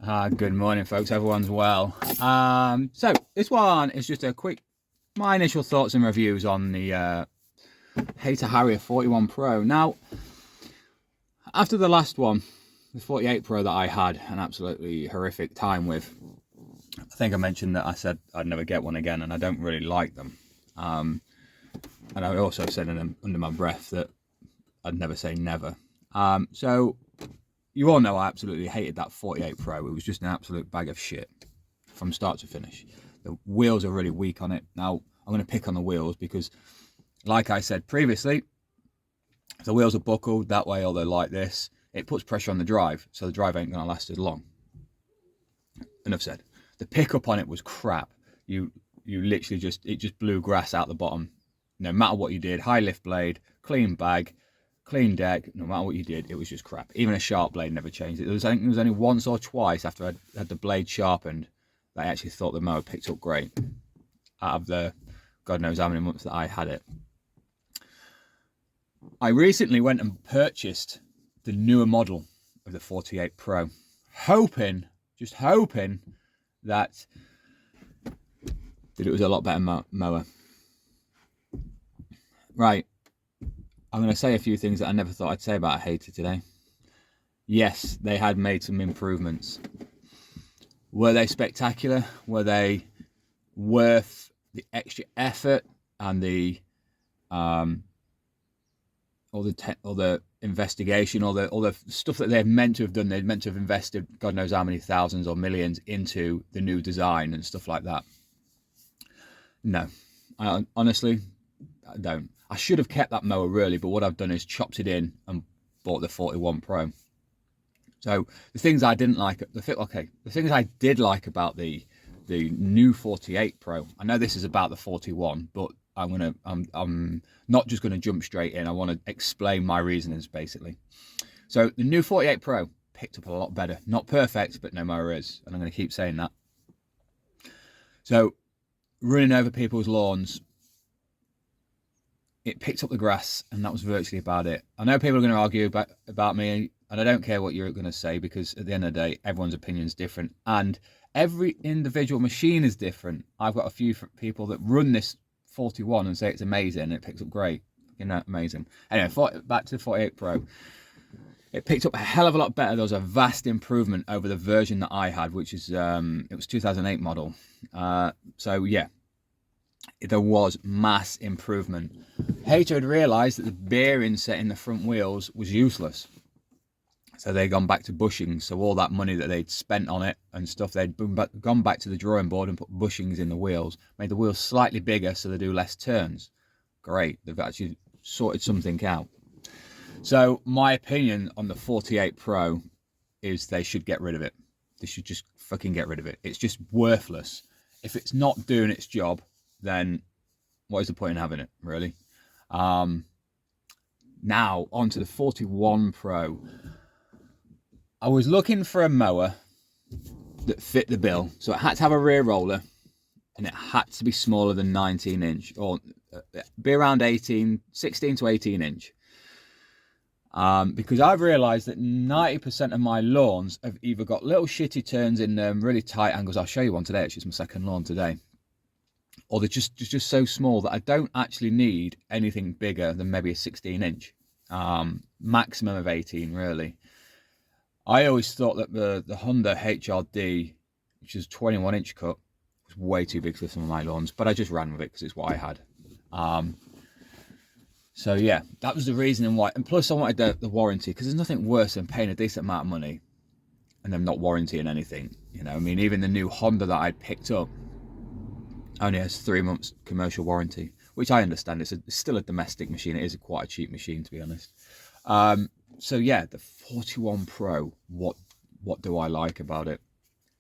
Good morning, folks. Everyone's well. So this one is just a quick, my initial thoughts and reviews on the Harrier 41 Pro. Now, after the last one, the 48 Pro that I had an absolutely horrific time with, I think I mentioned that I said I'd never get one again, and I don't really like them. And I also said under my breath that I'd never say never. So you all know I absolutely hated that 48 Pro. It was just an absolute bag of shit from start to finish. The wheels are really weak on it. Now, I'm going to pick on the wheels because, like I said previously, if the wheels are buckled that way or they're like this, it puts pressure on the drive, so the drive ain't going to last as long. Enough said. The pickup on it was crap. You literally it just blew grass out the bottom. No matter what you did, high lift blade, clean bag, clean deck, no matter what you did, it was just crap. Even a sharp blade never changed it. I think it was only once or twice after I had the blade sharpened that I actually thought the mower picked up great out of the God knows how many months that I had it. I recently went and purchased the newer model of the 48 Pro, just hoping that it was a lot better mower. Right. I'm going to say a few things that I never thought I'd say about a hater today. Yes, they had made some improvements. Were they spectacular? Were they worth the extra effort and the all the investigation, all the stuff that they're meant to have done? They're meant to have invested God knows how many thousands or millions into the new design and stuff like that. No, honestly, I don't. I should have kept that mower really, but what I've done is chopped it in and bought the 41 Pro. So the things I didn't like, the things I did like about the new 48 Pro. I know this is about the 41, but I'm not just gonna jump straight in. I want to explain my reasonings basically. So the new 48 Pro picked up a lot better. Not perfect, but no mower is, and I'm gonna keep saying that. So running over people's lawns, it picked up the grass, and that was virtually about it. I know people are going to argue about me, and I don't care what you're going to say, because at the end of the day, everyone's opinion is different, and every individual machine is different. I've got a few people that run this 41 and say it's amazing, it picks up great. You know, amazing. Anyway, back to the 48 Pro. It picked up a hell of a lot better. There was a vast improvement over the version that I had, which is, it was 2008 model. So yeah, there was mass improvement. Hater had realised that the bearing set in the front wheels was useless, so they'd gone back to bushings. So all that money that they'd spent on it and stuff, they'd gone back to the drawing board and put bushings in the wheels, made the wheels slightly bigger so they do less turns. Great, they've actually sorted something out. So my opinion on the 48 Pro is they should get rid of it. They should just fucking get rid of it. It's just worthless. If it's not doing its job, then what is the point in having it, really? Now, onto the 41 Pro. I was looking for a mower that fit the bill. So it had to have a rear roller, and it had to be smaller than 19 inch, or be around 16 to 18 inch. Because I've realised that 90% of my lawns have either got little shitty turns in them, really tight angles. I'll show you one today, actually. It's my second lawn today. Or they're just so small that I don't actually need anything bigger than maybe a 16 inch. Maximum of 18, really. I always thought that the Honda HRD, which is 21 inch cut, was way too big for some of my lawns, but I just ran with it because it's what I had. So yeah, that was the reason why. And plus I wanted the warranty, because there's nothing worse than paying a decent amount of money and them not warrantying anything. You know, I mean, even the new Honda that I'd picked up only has 3 months commercial warranty, which I understand. It's still a domestic machine. It is quite a cheap machine, to be honest. So yeah, the 41 Pro, what do I like about it?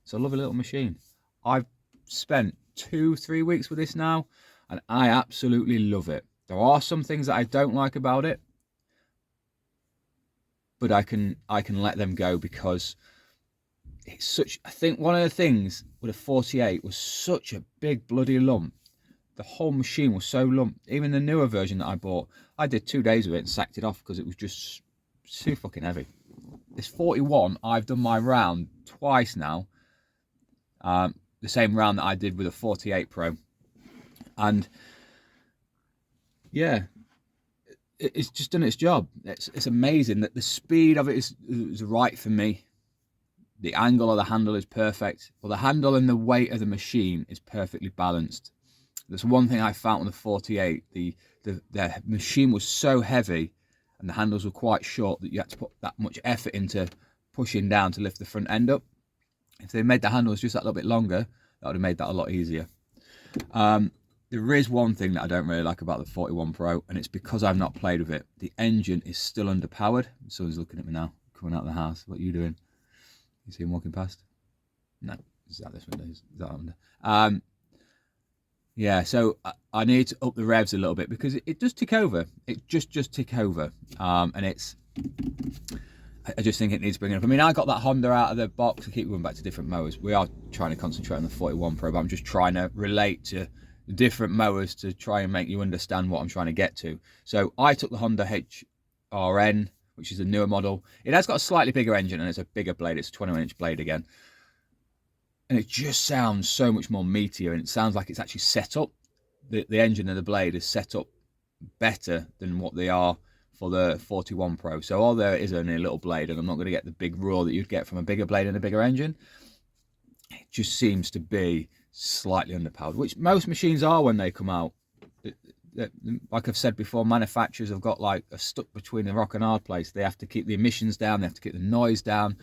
It's a lovely little machine. I've spent 2-3 weeks with this now, and I absolutely love it. There are some things that I don't like about it, but I can let them go, because it's such, I think one of the things with a 48 was such a big bloody lump. The whole machine was so lumped. Even the newer version that I bought, I did 2 days of it and sacked it off because it was just too fucking heavy. This 41, I've done my round twice now. The same round that I did with a 48 Pro. And yeah, it's just done its job. It's amazing that the speed of it is right for me. The angle of the handle is perfect. Well, the handle and the weight of the machine is perfectly balanced. That's one thing I found on the 48. The machine was so heavy and the handles were quite short that you had to put that much effort into pushing down to lift the front end up. If they made the handles just that little bit longer, that would have made that a lot easier. There is one thing that I don't really like about the 41 Pro, and it's because I've not played with it. The engine is still underpowered. Someone's looking at me now, coming out of the house. What are you doing? You see him walking past? No. Is that this window? Is that window? Yeah, so I need to up the revs a little bit because it does tick over. It just tick over. And I just think it needs bringing up. I mean, I got that Honda out of the box. I keep going back to different mowers. We are trying to concentrate on the 41 Pro, but I'm just trying to relate to the different mowers to try and make you understand what I'm trying to get to. So I took the Honda HRN, which is a newer model. It has got a slightly bigger engine and it's a bigger blade. It's a 21-inch blade again. And it just sounds so much more meatier, and it sounds like it's actually set up. The engine and the blade is set up better than what they are for the 41 Pro. So although it is only a little blade, and I'm not going to get the big roar that you'd get from a bigger blade and a bigger engine, it just seems to be slightly underpowered, which most machines are when they come out. Like I've said before, manufacturers have got like a stuck between the rock and hard place. They have to keep the emissions down, they have to keep the noise down,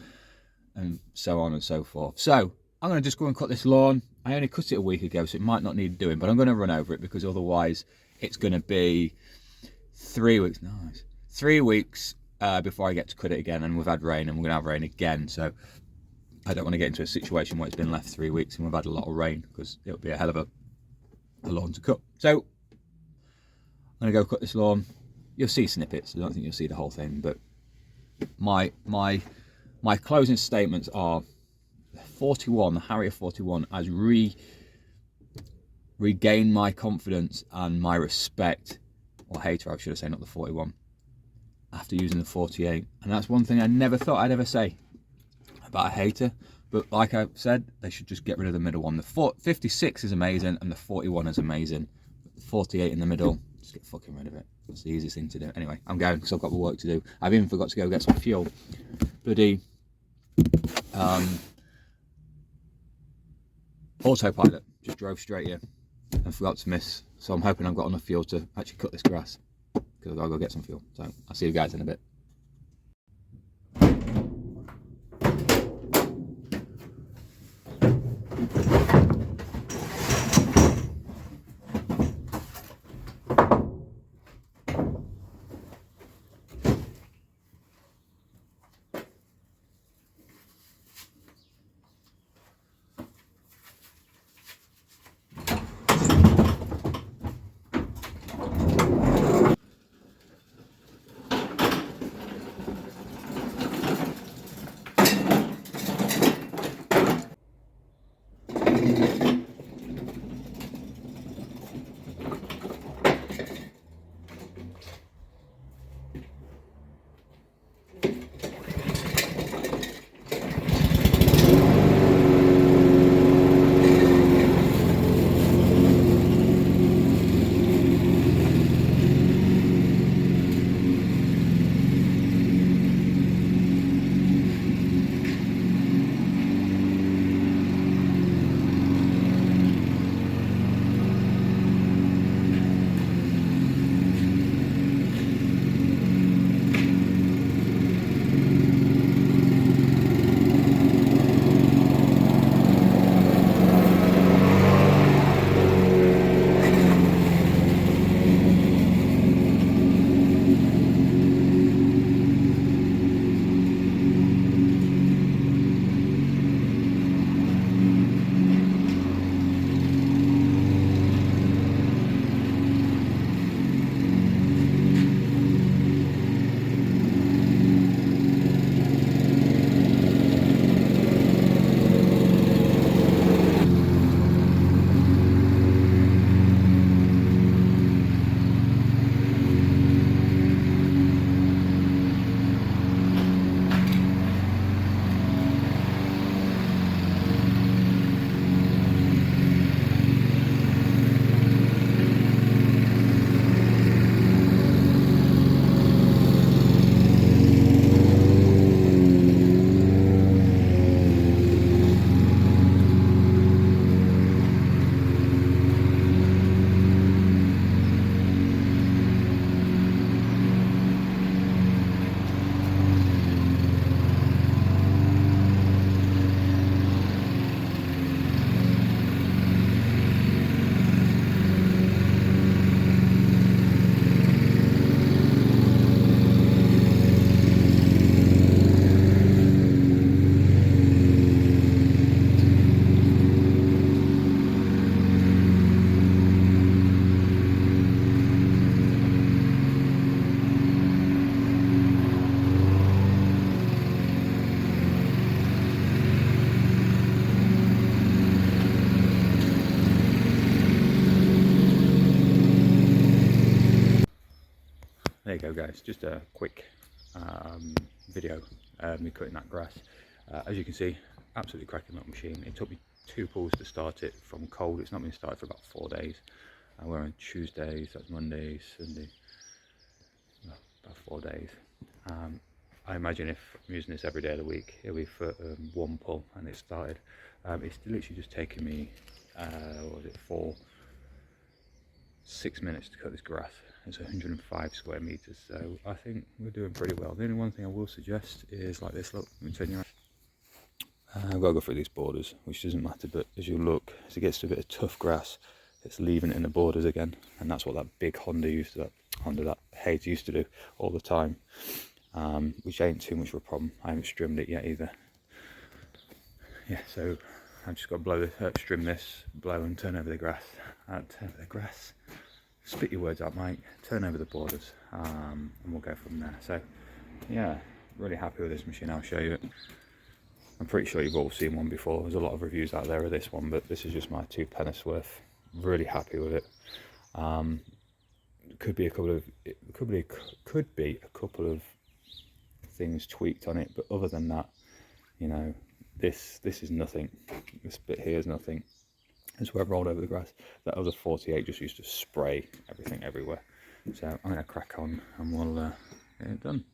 and so on and so forth. So I'm going to just go and cut this lawn. I only cut it a week ago, so it might not need doing, but I'm going to run over it because otherwise it's going to be 3 weeks. Nice. 3 weeks before I get to cut it again, and we've had rain, and we're going to have rain again. So I don't want to get into a situation where it's been left 3 weeks and we've had a lot of rain, because it'll be a hell of a lawn to cut. So I'm going to go cut this lawn. You'll see snippets. I don't think you'll see the whole thing, but my closing statements are: 41, the Harrier 41, has regained my confidence and my respect, or hater, I should have said, not the 41, after using the 48. And that's one thing I never thought I'd ever say about a hater, but like I said, they should just get rid of the middle one. The 56 is amazing and the 41 is amazing. The 48 in the middle, just get fucking rid of it. That's the easiest thing to do. Anyway, I'm going because I've got work to do. I've even forgot to go get some fuel. Bloody autopilot just drove straight here and forgot to miss, so I'm hoping I've got enough fuel to actually cut this grass, because I've got to go get some fuel. So I'll see you guys in a bit. guys, just a quick video me cutting that grass. As you can see, absolutely cracking that machine. It took me 2 pulls to start it from cold. It's not been started for about 4 days. We're on Tuesdays, that's Monday, Sunday, well, about 4 days. I imagine if I'm using this every day of the week, it'll be for 1 pull, and it started. It's literally just taken me, what was it, 6 minutes to cut this grass. It's 105 square meters, so I think we're doing pretty well. The only one thing I will suggest is like this. Look, let me turn you around. I've got to go through these borders, which doesn't matter, but as you look, as it gets to a bit of tough grass, it's leaving it in the borders again, and that's what that big Honda that Hayes used to do all the time, which ain't too much of a problem. I haven't trimmed it yet either. Yeah, so I've just got to blow this, trim this, blow and turn over the grass. Turn over the grass. Spit your words out, Mike. Turn over the borders, and we'll go from there. So, yeah, really happy with this machine. I'll show you it. I'm pretty sure you've all seen one before. There's a lot of reviews out there of this one, but this is just my 2 pennies worth. Really happy with it. Could be a couple of things tweaked on it, but other than that, you know, this is nothing. This bit here is nothing. That's where I rolled over the grass. That other 48 just used to spray everything everywhere. So I'm going to crack on and we'll get it done.